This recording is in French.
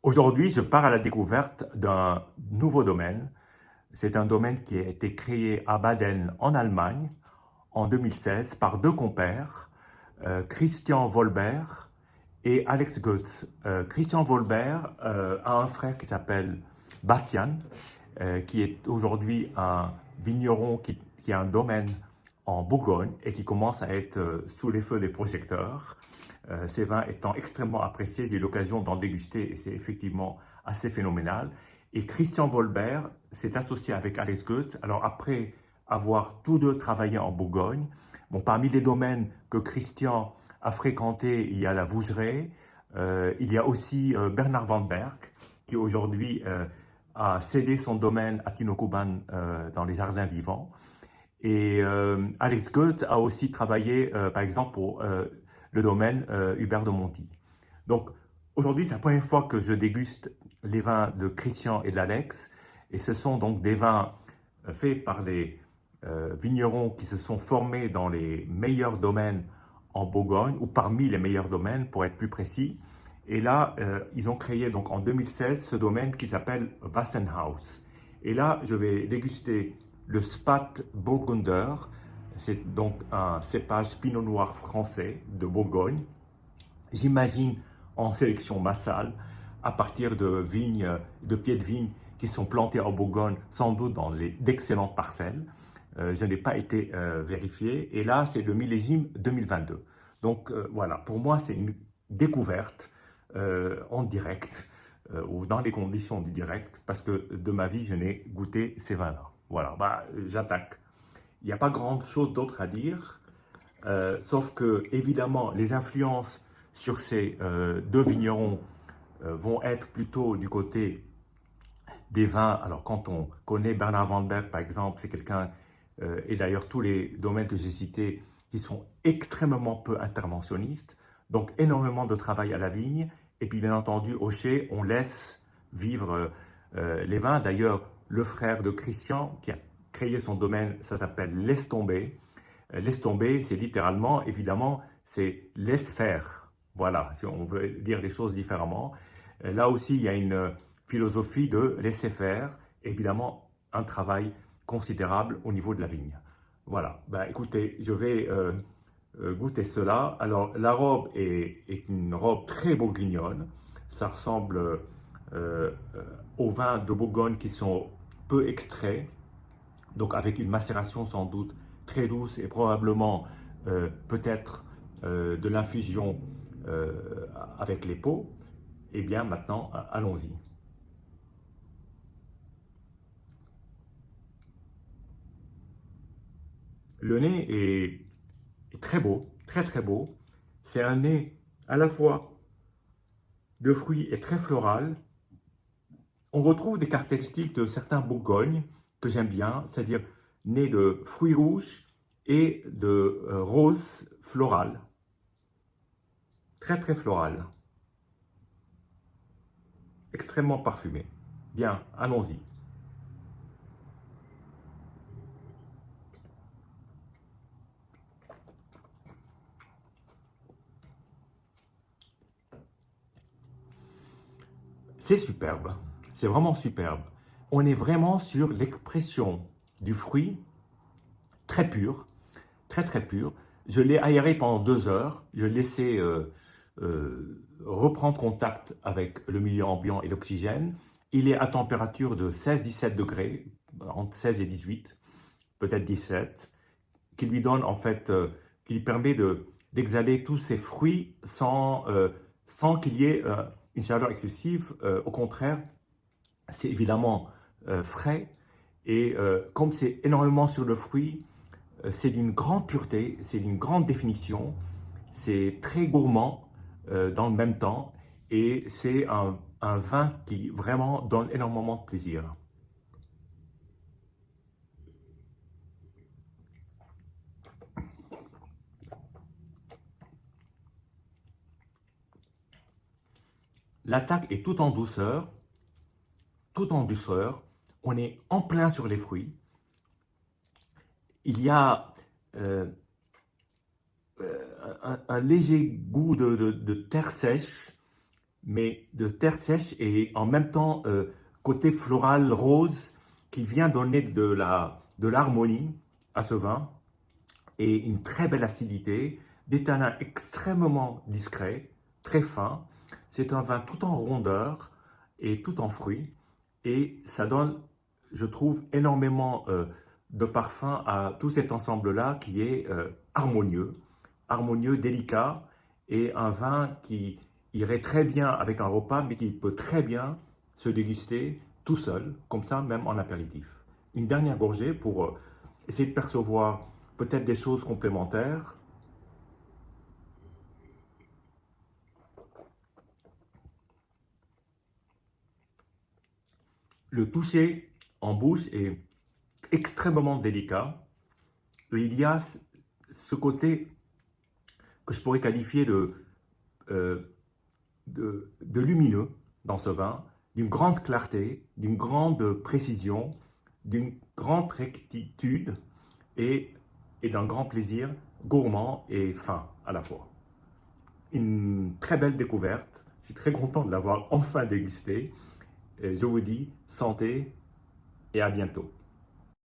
Aujourd'hui, je pars à la découverte d'un nouveau domaine. C'est un domaine qui a été créé à Baden, en Allemagne, en 2016, par deux compères, Christian Wolbert et Alex Goetz. Christian Wolbert a un frère qui s'appelle Bastian, qui est aujourd'hui un vigneron qui a un domaine en Bourgogne et qui commence à être sous les feux des projecteurs. Ces vins étant extrêmement appréciés, j'ai eu l'occasion d'en déguster et c'est effectivement assez phénoménal. Et Christian Wolbert s'est associé avec Alex Goetz. Alors après avoir tous deux travaillé en Bourgogne, bon, parmi les domaines que Christian a fréquentés, il y a la Vougeraie, il y a aussi Bernard Van Berg, qui aujourd'hui a cédé son domaine à Tino Kuban dans les jardins vivants. Et Alex Goetz a aussi travaillé, par exemple, pour le domaine Hubert de Monti. Donc, aujourd'hui, c'est la première fois que je déguste les vins de Christian et d'Alex. Et ce sont donc des vins faits par des vignerons qui se sont formés dans les meilleurs domaines en Bourgogne, ou parmi les meilleurs domaines, pour être plus précis. Et là, ils ont créé donc en 2016 ce domaine qui s'appelle Wassenhaus. Et là, je vais déguster le Spat Burgunder. C'est donc un cépage pinot noir français de Bourgogne. J'imagine en sélection massale, à partir de vignes, de pieds de vigne qui sont plantés en Bourgogne, sans doute dans d'excellentes parcelles. Je n'ai pas été vérifié. Et là, c'est le millésime 2022. Donc voilà, pour moi, c'est une découverte en direct ou dans les conditions du direct, parce que de ma vie, je n'ai goûté ces vins-là. Voilà, bah, j'attaque. Il n'y a pas grand-chose d'autre à dire, sauf que, évidemment, les influences sur ces deux vignerons vont être plutôt du côté des vins. Alors, quand on connaît Bernard Van Berg, par exemple, c'est quelqu'un, et d'ailleurs tous les domaines que j'ai cités, qui sont extrêmement peu interventionnistes, donc énormément de travail à la vigne, et puis bien entendu, au chai, on laisse vivre les vins. D'ailleurs, le frère de Christian, qui a créé son domaine, ça s'appelle Laisse tomber. Laisse tomber, c'est littéralement, évidemment, c'est laisse faire. Voilà, si on veut dire les choses différemment. Là aussi, il y a une philosophie de laisser faire, évidemment, un travail considérable au niveau de la vigne. Voilà, ben, écoutez, je vais goûter cela. Alors, la robe est une robe très bourguignonne. Ça ressemble aux vins de Bourgogne qui sont peu extraits, donc avec une macération sans doute très douce et probablement peut-être de l'infusion avec les pots. Eh bien, maintenant, allons-y. Le nez est très beau, très très beau. C'est un nez à la fois de fruits et très floral. On retrouve des caractéristiques de certains Bourgognes que j'aime bien, c'est-à-dire nez de fruits rouges et de rose floral. Très très floral. Extrêmement parfumé. Bien, allons-y. C'est superbe, c'est vraiment superbe. On est vraiment sur l'expression du fruit très pur, très très pur. Je l'ai aéré pendant 2 heures, je l'ai laissé reprendre contact avec le milieu ambiant et l'oxygène. Il est à température de 16-17 degrés, entre 16 et 18, peut-être 17, qui lui donne en fait, qui lui permet d'exhaler tous ces fruits sans qu'il y ait une chaleur excessive. Au contraire, c'est évidemment frais et comme c'est énormément sur le fruit, c'est d'une grande pureté, c'est d'une grande définition, c'est très gourmand dans le même temps et c'est un vin qui vraiment donne énormément de plaisir. L'attaque est tout en douceur, tout en douceur. On est en plein sur les fruits. Il y a un léger goût de terre sèche mais de terre sèche et en même temps côté floral rose qui vient donner de l'harmonie à ce vin et une très belle acidité, des tanins extrêmement discrets, très fins. C'est un vin tout en rondeur et tout en fruits et ça donne, je trouve, énormément de parfum à tout cet ensemble-là qui est harmonieux, délicat et un vin qui irait très bien avec un repas mais qui peut très bien se déguster tout seul, comme ça, même en apéritif. Une dernière gorgée pour essayer de percevoir peut-être des choses complémentaires. Le toucher en bouche est extrêmement délicat. Il y a ce côté que je pourrais qualifier euh, de lumineux dans ce vin, d'une grande clarté, d'une grande précision, d'une grande rectitude et d'un grand plaisir gourmand et fin à la fois. Une très belle découverte. Je suis très content de l'avoir enfin dégusté. Et je vous dis santé et à bientôt.